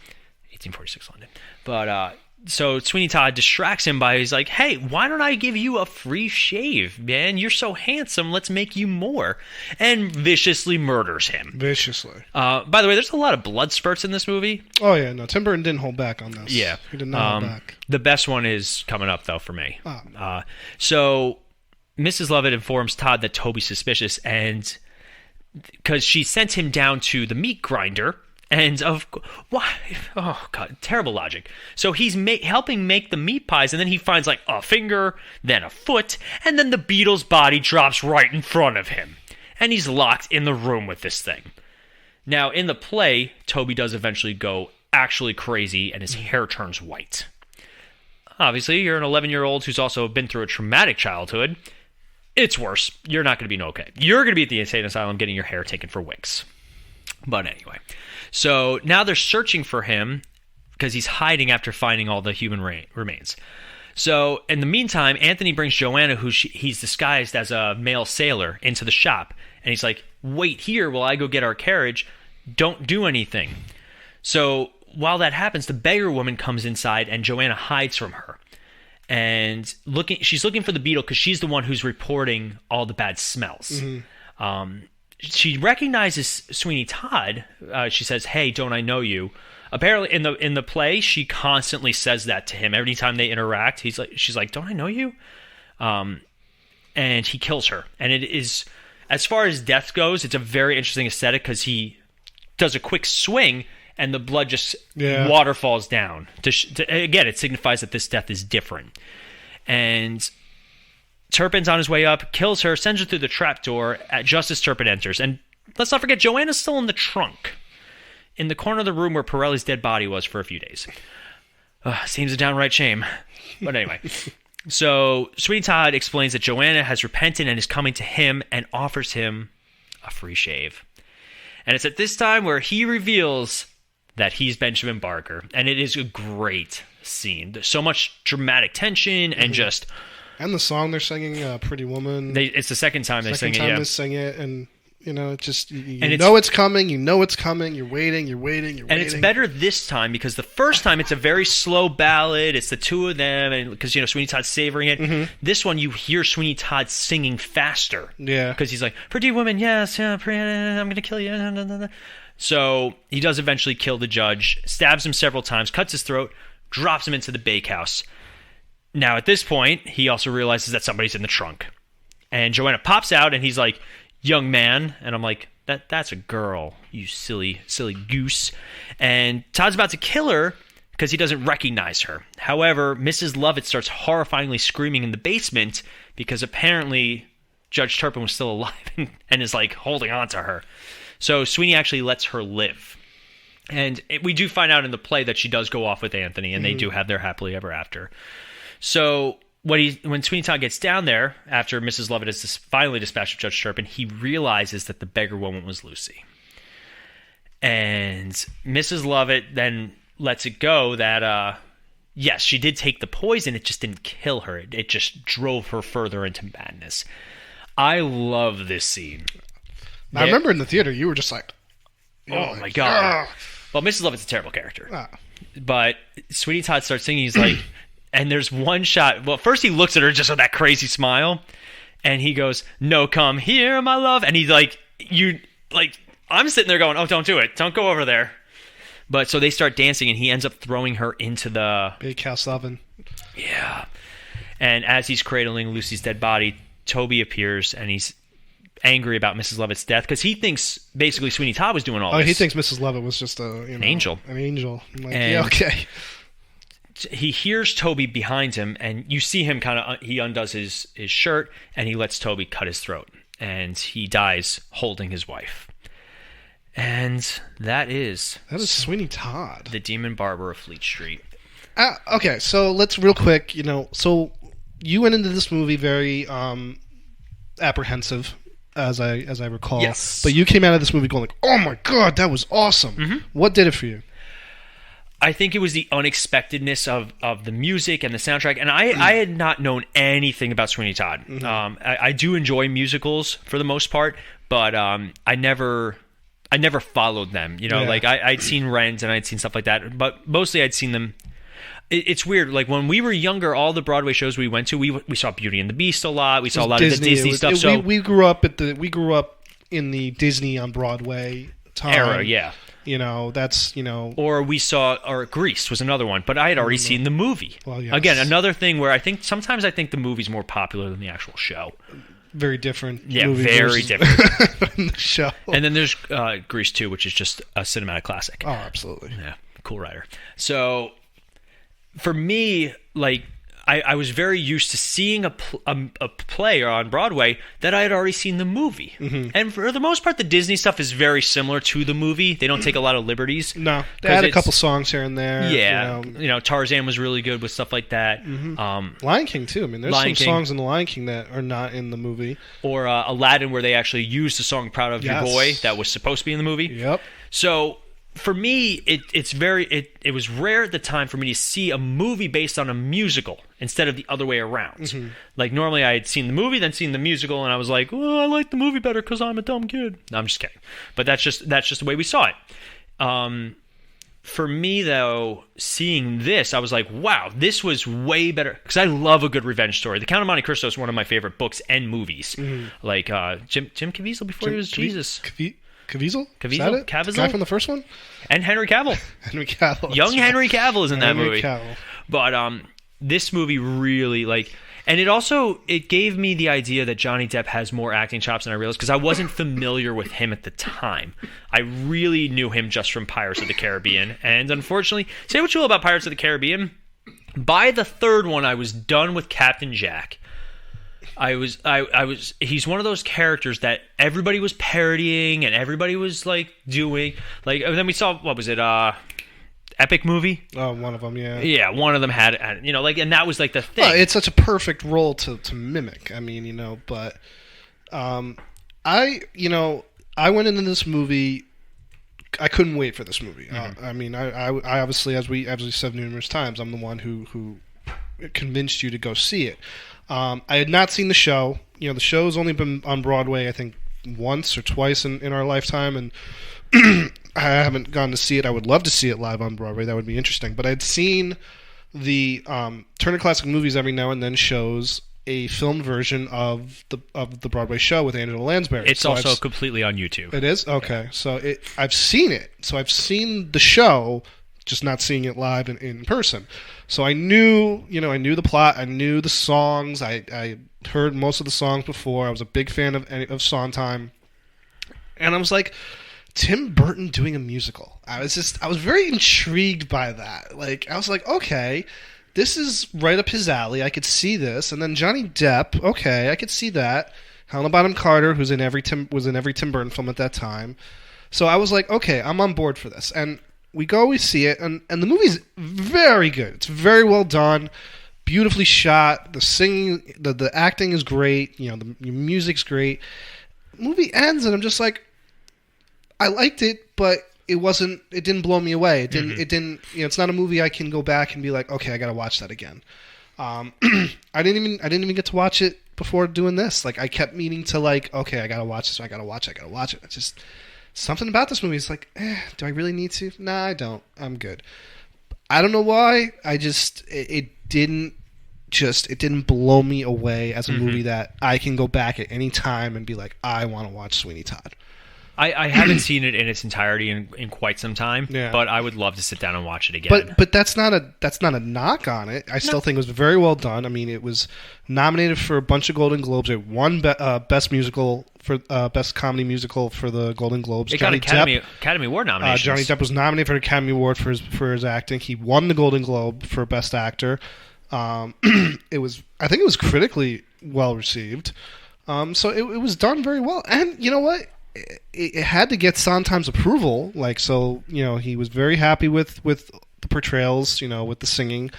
1846 London. But so Sweeney Todd distracts him by he's like, hey, why don't I give you a free shave, man? You're so handsome. Let's make you more. And viciously murders him. Viciously. By the way, there's a lot of blood spurts in this movie. Oh, yeah. No, Tim Burton didn't hold back on this. Yeah. He did not hold back. The best one is coming up, though, for me. Oh. So Mrs. Lovett informs Todd that Toby's suspicious, and because she sent him down to the meat grinder. And why? Oh god, terrible logic. So he's helping make the meat pies, and then he finds like a finger, then a foot, and then the beetle's body drops right in front of him, and he's locked in the room with this thing. Now in the play, Toby does eventually go actually crazy, and his hair turns white. Obviously, you're an 11-year-old who's also been through a traumatic childhood. it's worse. You're not going to be okay. You're going to be at the insane asylum getting your hair taken for wigs. But anyway, so now they're searching for him because he's hiding after finding all the human remains. So in the meantime, Anthony brings Johanna, who he's disguised as a male sailor, into the shop. And he's like, wait here while I go get our carriage. Don't do anything. So while that happens, the beggar woman comes inside and Johanna hides from her. And she's looking for the beetle because she's the one who's reporting all the bad smells. She recognizes Sweeney Todd. She says, hey, don't I know you? Apparently, in the play, she constantly says that to him. Every time they interact, she's like, don't I know you? And he kills her. And it is, as far as death goes, it's a very interesting aesthetic because he does a quick swing and the blood just waterfalls down. Again, it signifies that this death is different. And Turpin's on his way up, kills her, sends her through the trapdoor just as Turpin enters. And let's not forget, Johanna's still in the trunk, in the corner of the room where Pirelli's dead body was for a few days. Seems a downright shame. But anyway. So Sweeney Todd explains that Johanna has repented and is coming to him and offers him a free shave. And it's at this time where he reveals that he's Benjamin Barker. And it is a great scene. There's so much dramatic tension and just... And the song they're singing, Pretty Woman. It's the second time they sing it, they sing it, and... You know, it's just, you know it's coming, you're waiting. And it's better this time because the first time it's a very slow ballad, it's the two of them, and because, Sweeney Todd's savoring it. This one, you hear Sweeney Todd singing faster. Yeah. Because he's like, pretty woman, yes, yeah, I'm going to kill you. So he does eventually kill the judge, stabs him several times, cuts his throat, drops him into the bakehouse. Now, at this point, he also realizes that somebody's in the trunk. And Johanna pops out, and he's like, young man, and I'm like, that's a girl, you silly goose. And Todd's about to kill her because he doesn't recognize her. However, Mrs. Lovett starts horrifyingly screaming in the basement because apparently Judge Turpin was still alive and is like holding on to her. So Sweeney actually lets her live. And we do find out in the play that she does go off with Anthony, and they do have their happily ever after. So when Sweeney Todd gets down there, after Mrs. Lovett has finally dispatched Judge Turpin, he realizes that the beggar woman was Lucy. And Mrs. Lovett then lets it go that, yes, she did take the poison, it just didn't kill her. It just drove her further into madness. I love this scene. I remember in the theater, you were just like, oh my God. Well, Mrs. Lovett's a terrible character. But Sweeney Todd starts singing, he's like... And there's one shot. Well, first he looks at her just with that crazy smile, and he goes, "No, come here, my love." And he's like, I'm sitting there going, "Oh, don't do it. Don't go over there." But so they start dancing, and he ends up throwing her into the bakehouse oven. Yeah. And as he's cradling Lucy's dead body, Toby appears, and he's angry about Mrs. Lovett's death because he thinks basically Sweeney Todd was doing all this. Oh, he thinks Mrs. Lovett was just an angel. An angel. I'm like, yeah, okay. He hears Toby behind him, and you see him he undoes his shirt, and he lets Toby cut his throat. And he dies holding his wife. And that is Sweeney Todd, the Demon Barber of Fleet Street. Okay, so let's real quick, so you went into this movie very apprehensive, as I recall. Yes. But you came out of this movie going like, oh my God, that was awesome. What did it for you? I think it was the unexpectedness of the music and the soundtrack. And I had not known anything about Sweeney Todd. I do enjoy musicals for the most part, but I never followed them. I'd seen Rent and I'd seen stuff like that, but mostly I'd seen them. It's weird. Like when we were younger, all the Broadway shows we went to, we saw Beauty and the Beast a lot. We saw a lot of the Disney stuff. We grew up in the Disney on Broadway time era. Yeah. Or we saw, Grease was another one, but I had already seen the movie. Well, yes. Again, another thing where I think the movie's more popular than the actual show. Very different. Yeah, very different. From the show. And then there's Grease 2, which is just a cinematic classic. Oh, absolutely. Yeah, cool writer. So, for me, I was very used to seeing a play on Broadway that I had already seen the movie. Mm-hmm. And for the most part, the Disney stuff is very similar to the movie. They don't take a lot of liberties. No, they had a couple songs here and there. Yeah, Tarzan was really good with stuff like that. Mm-hmm. Lion King too. I mean, there's some songs in the Lion King that are not in the movie. Or Aladdin, where they actually used the song "Proud of Your Boy" that was supposed to be in the movie. Yep. So for me, it was rare at the time for me to see a movie based on a musical instead of the other way around. Mm-hmm. Like normally I had seen the movie, then seen the musical, and I was like, "Oh, I like the movie better because I'm a dumb kid." No, I'm just kidding. But that's just the way we saw it. For me though, seeing this, I was like, "Wow, this was way better." Because I love a good revenge story. The Count of Monte Cristo is one of my favorite books and movies. Mm-hmm. Like Jim Caviezel before he was Jesus. Caviezel? Is that it? Caviezel? The guy from the first one? And Henry Cavill. Henry Cavill. Young Henry Cavill is in that movie. Cavill. But this movie really, and it gave me the idea that Johnny Depp has more acting chops than I realized, because I wasn't familiar with him at the time. I really knew him just from Pirates of the Caribbean. And unfortunately, say what you will about Pirates of the Caribbean, by the third one, I was done with Captain Jack. He's one of those characters that everybody was parodying and everybody was doing, and then we saw, what was it, Epic movie? Oh, one of them, yeah. Yeah, one of them had and that was the thing. Well, it's such a perfect role to mimic. I mean, but I went into this movie, I couldn't wait for this movie. Mm-hmm. I mean, I obviously, as we said numerous times, I'm the one who convinced you to go see it. I had not seen the show. The show's only been on Broadway, I think, once or twice in our lifetime, and I haven't gone to see it. I would love to see it live on Broadway. That would be interesting. But I'd seen the Turner Classic Movies every now and then shows a filmed version of the Broadway show with Angela Lansbury. It's also completely on YouTube. It is? Okay. Yeah. So I've seen it. So I've seen the show, just not seeing it live in person. So I knew the plot, I knew the songs, I heard most of the songs before, I was a big fan of Sondheim, and I was like, Tim Burton doing a musical. I was very intrigued by that. I was like, okay, this is right up his alley, I could see this, and then Johnny Depp, okay, I could see that, Helena Bonham Carter, was in every Tim Burton film at that time, so I was like, okay, I'm on board for this, and we go, we see it, and the movie's very good. It's very well done, beautifully shot. The singing, the acting is great. The music's great. The movie ends, and I'm just like, I liked it, but it didn't blow me away. It didn't. It's not a movie I can go back and be like, okay, I got to watch that again. I didn't even get to watch it before doing this. I kept meaning to okay, I got to watch this. I got to watch it. It's just something about this movie is do I really need to? Nah, I don't. I'm good. I don't know why. It didn't blow me away as a movie that I can go back at any time and be like, I want to watch Sweeney Todd. I haven't seen it in its entirety in quite some time, but I would love to sit down and watch it again. But that's not a knock on it. I still think it was very well done. I mean, it was nominated for a bunch of Golden Globes. It won best musical for best comedy musical for the Golden Globes. It got Academy Award nominations. Johnny Depp was nominated for an Academy Award for his acting. He won the Golden Globe for best actor. I think it was critically well received. So it was done very well. And you know what? It had to get Sondheim's approval, he was very happy with the portrayals, with the singing.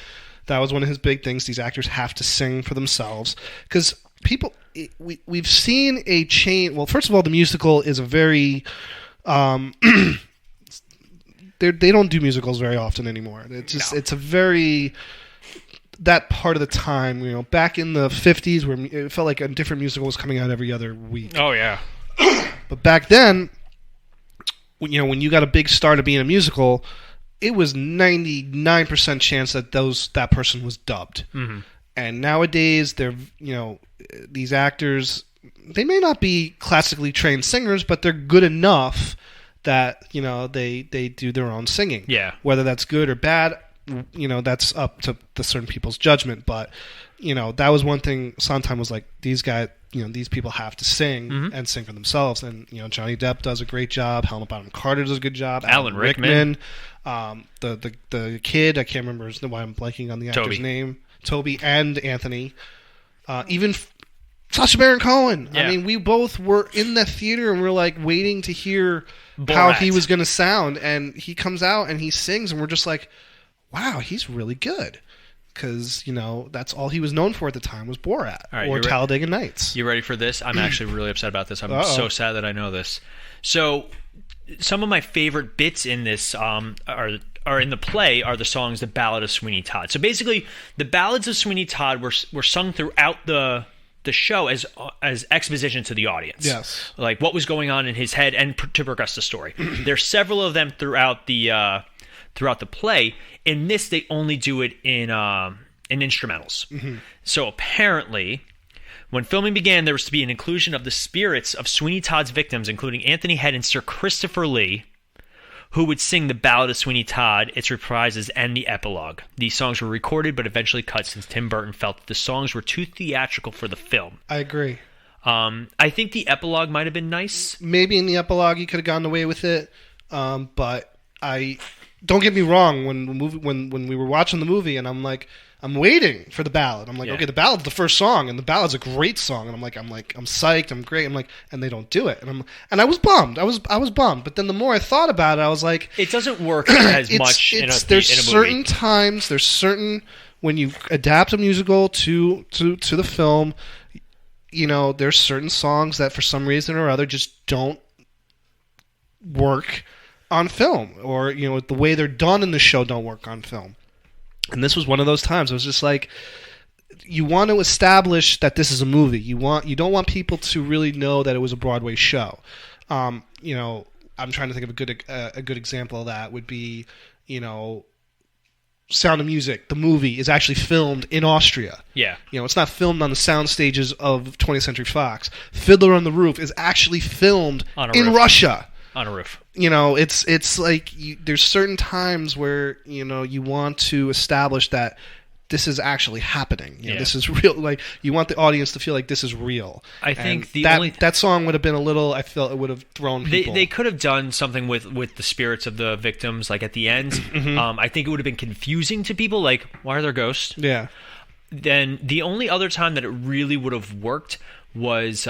That was one of his big things. These actors have to sing for themselves because we've seen a change. Well, first of all, the musical is a very they don't do musicals very often anymore. It's a very that part of the time, back in the 50s where it felt like a different musical was coming out every other week. Oh yeah. But back then, when you got a big star to be in a musical, it was 99% chance that that person was dubbed. Mm-hmm. And nowadays, these actors, they may not be classically trained singers, but they're good enough that they do their own singing. Yeah. Whether that's good or bad, that's up to the certain people's judgment. But that was one thing. Sondheim was like, these guys. These people have to sing and sing for themselves. And, Johnny Depp does a great job. Helena Bonham Carter does a good job. Alan Rickman. The kid, I can't remember why I'm blanking on the actor's name. Toby and Anthony, even Sacha Baron Cohen. Yeah. I mean, we both were in the theater and we're like waiting to hear Borat. how he was going to sound, and he comes out and he sings, and we're just like, wow, he's really good. Because, that's all he was known for at the time was Borat or Talladega Nights. You ready for this? I'm actually really upset about this. I'm so sad that I know this. So, some of my favorite bits in this are in the play are the songs, the Ballad of Sweeney Todd. So basically, the ballads of Sweeney Todd were sung throughout the show as exposition to the audience. Yes. Like what was going on in his head and to progress the story. There's several of them throughout the play. In this, they only do it in instrumentals. Mm-hmm. So apparently, when filming began, there was to be an inclusion of the spirits of Sweeney Todd's victims, including Anthony Head and Sir Christopher Lee, who would sing the Ballad of Sweeney Todd, its reprises, and the epilogue. These songs were recorded but eventually cut since Tim Burton felt that the songs were too theatrical for the film. I agree. I think the epilogue might have been nice. Maybe in the epilogue you could have gotten away with it, but don't get me wrong. When we were watching the movie, and I'm waiting for the ballad. I'm like, okay, the ballad's the first song, and the ballad's a great song, and I'm psyched, I'm great. And they don't do it, and I was bummed. I was bummed. But then the more I thought about it, I was like, it doesn't work as much in a movie. There's certain times, when you adapt a musical to the film, there's certain songs that for some reason or other just don't work on film, or the way they're done in the show don't work on film. And this was one of those times. It was just like, you want to establish that this is a movie. You don't want people to really know that it was a Broadway show. I'm trying to think of a good example of that would be, Sound of Music. The movie is actually filmed in Austria. Yeah. It's not filmed on the sound stages of 20th Century Fox. Fiddler on the Roof is actually filmed in Russia. On a roof. It's like there's certain times where you want to establish that this is actually happening. This is real. Like, you want the audience to feel like this is real. I think that song would have been a little. I felt it would have thrown people. They could have done something with the spirits of the victims, like at the end. Mm-hmm. I think it would have been confusing to people. Like, why are there ghosts? Yeah. Then the only other time that it really would have worked was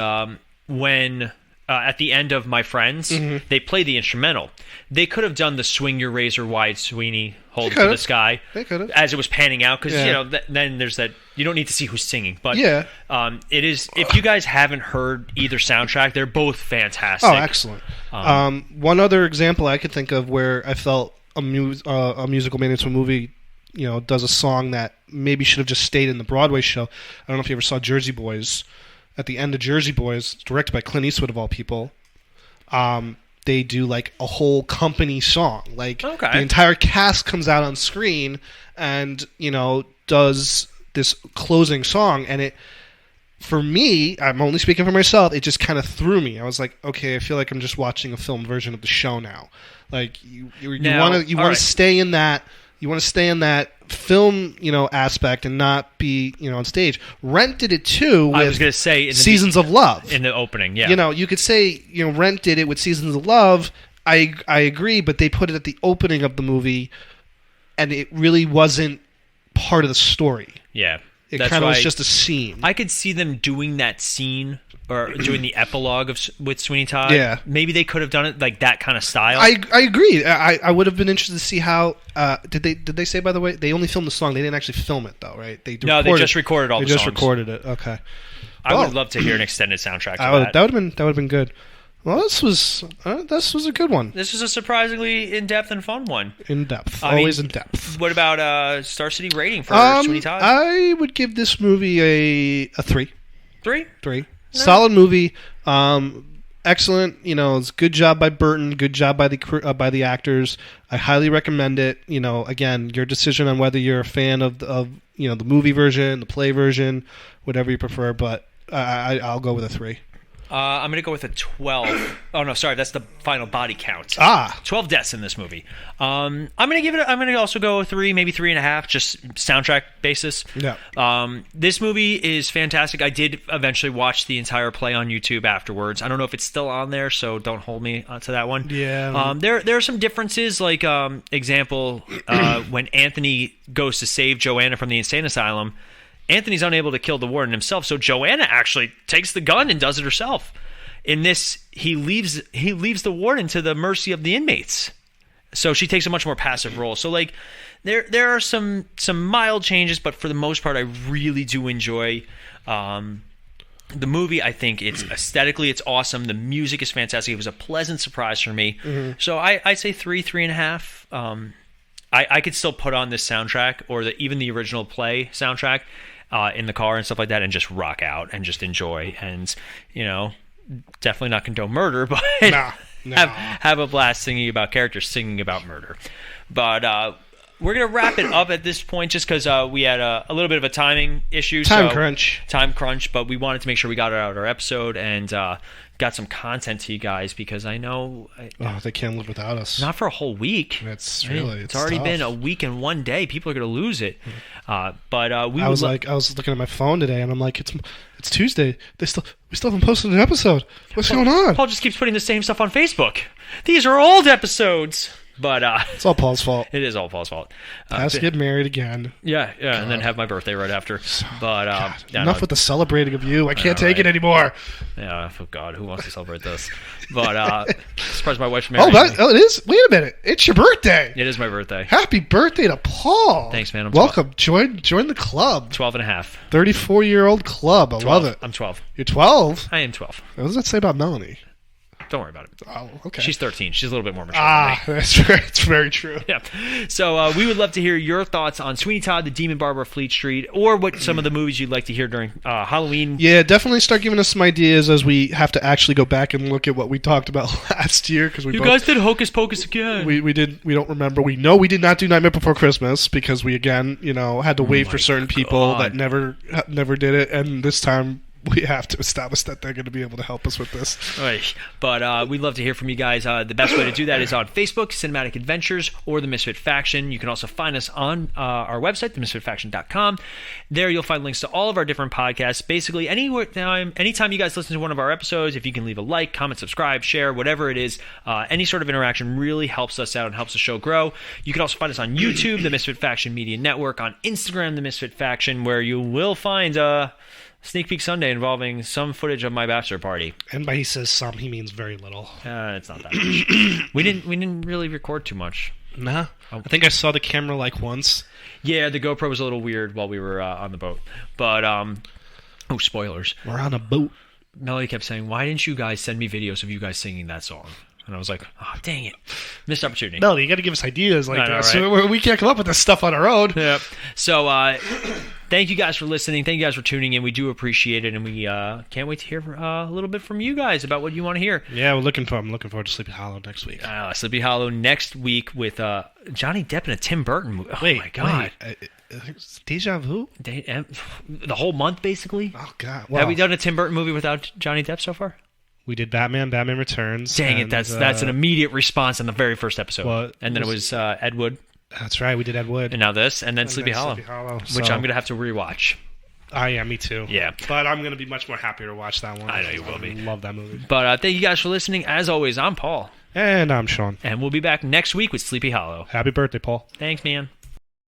when. At the end of My Friends, they play the instrumental. They could have done the Swing Your Razor Wide, Sweeney, Hold to the Sky. They could have. As it was panning out, because, then there's that, you don't need to see who's singing. But it is, if you guys haven't heard either soundtrack, they're both fantastic. Oh, excellent. One other example I could think of where I felt a musical made into a movie, does a song that maybe should have just stayed in the Broadway show. I don't know if you ever saw Jersey Boys. At the end of Jersey Boys, directed by Clint Eastwood of all people, they do like a whole company song. Like, the entire cast comes out on screen and does this closing song. And it, for me, I'm only speaking for myself, it just kind of threw me. I was like, okay, I feel like I'm just watching a filmed version of the show now. Like, you want to stay in that. You want to stay in that film, aspect and not be, on stage. Rent did it too with I was going to say Seasons of Love. In the opening, yeah. You could say, Rent did it with Seasons of Love. I agree, but they put it at the opening of the movie, and it really wasn't part of the story. Yeah. It kind of was just a scene. I could see them doing that scene or doing the epilogue with Sweeney Todd. Yeah. Maybe they could have done it like that kind of style. I agree. I would have been interested to see how did they say, by the way, they only filmed the song. They didn't actually film it though, right? They just recorded all the songs. They just recorded it. Okay. I would love to hear an extended soundtrack to that. That would have been good. Well, this was a good one. This was a surprisingly in-depth and fun one. In-depth. Always in-depth. What about Star City rating for Sweeney Todd? I would give this movie a 3. 3? 3. No. Solid movie. Excellent. It's good job by Burton. Good job by the actors. I highly recommend it. Again, your decision on whether you're a fan of the movie version, the play version, whatever you prefer. But I'll go with a 3. I'm going to go with a 12. Oh, no, sorry. That's the final body count. 12 deaths in this movie. I'm going to also go 3, maybe 3.5, just soundtrack basis. Yeah. This movie is fantastic. I did eventually watch the entire play on YouTube afterwards. I don't know if it's still on there, so don't hold me to that one. Yeah. There are some differences, like, example, when Anthony goes to save Johanna from the insane asylum, Anthony's unable to kill the warden himself, so Johanna actually takes the gun and does it herself. In this, he leaves the warden to the mercy of the inmates. So she takes a much more passive role. So like there are some mild changes, but for the most part I really do enjoy the movie. I think it's aesthetically it's awesome. The music is fantastic. It was a pleasant surprise for me. Mm-hmm. So I'd say 3.5. I could still put on this soundtrack or even the original play soundtrack in the car and stuff like that and just rock out and just enjoy and, definitely not condone murder, but have a blast singing about characters singing about murder. But we're going to wrap it up at this point just because we had a little bit of a timing issue. Time crunch, but we wanted to make sure we got out our episode and got some content to you guys because I know they can't live without us. Not for a whole week. It's already tough. been a week and one day. People are going to lose it. I was looking at my phone today and I'm like, it's Tuesday. We still haven't posted an episode. What's going on? Paul just keeps putting the same stuff on Facebook. These are old episodes. But it's all Paul's fault. It is all Paul's fault. Has to get married again. Yeah, and then have my birthday right after. But enough with the celebrating of you. I can't take it anymore. Yeah, oh God, who wants to celebrate this? But surprised my wife's married. Oh, it is. Wait a minute, it's your birthday. It is my birthday. Happy birthday to Paul. Thanks, man. Welcome. Join the club. 12.5. 34-year-old club. I love it. I'm 12. You're 12. I am 12. What does that say about Melanie? Don't worry about it. Oh, okay. She's 13. She's a little bit more mature than me. That's very true. Yeah. So we would love to hear your thoughts on Sweeney Todd, The Demon Barber of Fleet Street, or what some of the movies you'd like to hear during Halloween. Yeah, definitely start giving us some ideas as we have to actually go back and look at what we talked about last year. Because you guys did Hocus Pocus again. We did. We don't remember. We know we did not do Nightmare Before Christmas because we again, had to wait for certain people that never did it, and this time we have to establish that they're going to be able to help us with this. Right. But we'd love to hear from you guys. The best way to do that is on Facebook, Cinematic Adventures, or The Misfit Faction. You can also find us on our website, themisfitfaction.com. There you'll find links to all of our different podcasts. Basically, anytime you guys listen to one of our episodes, if you can leave a like, comment, subscribe, share, whatever it is, any sort of interaction really helps us out and helps the show grow. You can also find us on YouTube, The Misfit Faction Media Network, on Instagram, The Misfit Faction, where you will find Sneak Peek Sunday involving some footage of my bachelor party. And by he says some, he means very little. It's not that much. We didn't really record too much. Nah. I think I saw the camera once. Yeah, the GoPro was a little weird while we were on the boat. But, spoilers. We're on a boat. Melody kept saying, why didn't you guys send me videos of you guys singing that song? And I was like, oh, dang it. Missed opportunity. Melody, you got to give us ideas like this. Right? So we can't come up with this stuff on our own. Yeah. So, thank you guys for listening. Thank you guys for tuning in. We do appreciate it, and we can't wait to hear a little bit from you guys about what you want to hear. Yeah, I'm looking forward to Sleepy Hollow next week. Sleepy Hollow next week with Johnny Depp in a Tim Burton movie. Oh, my God. Deja vu? The whole month, basically? Oh, God. Wow. Have we done a Tim Burton movie without Johnny Depp so far? We did Batman Returns. Dang it, that's an immediate response on the very first episode. And then it was Ed Wood. That's right, we did Ed Wood. And now this, and then Sleepy Hollow, which I'm going to have to rewatch. Yeah, me too. Yeah. But I'm going to be much more happier to watch that one. I know you will be. I love that movie. But thank you guys for listening. As always, I'm Paul. And I'm Sean. And we'll be back next week with Sleepy Hollow. Happy birthday, Paul. Thanks, man.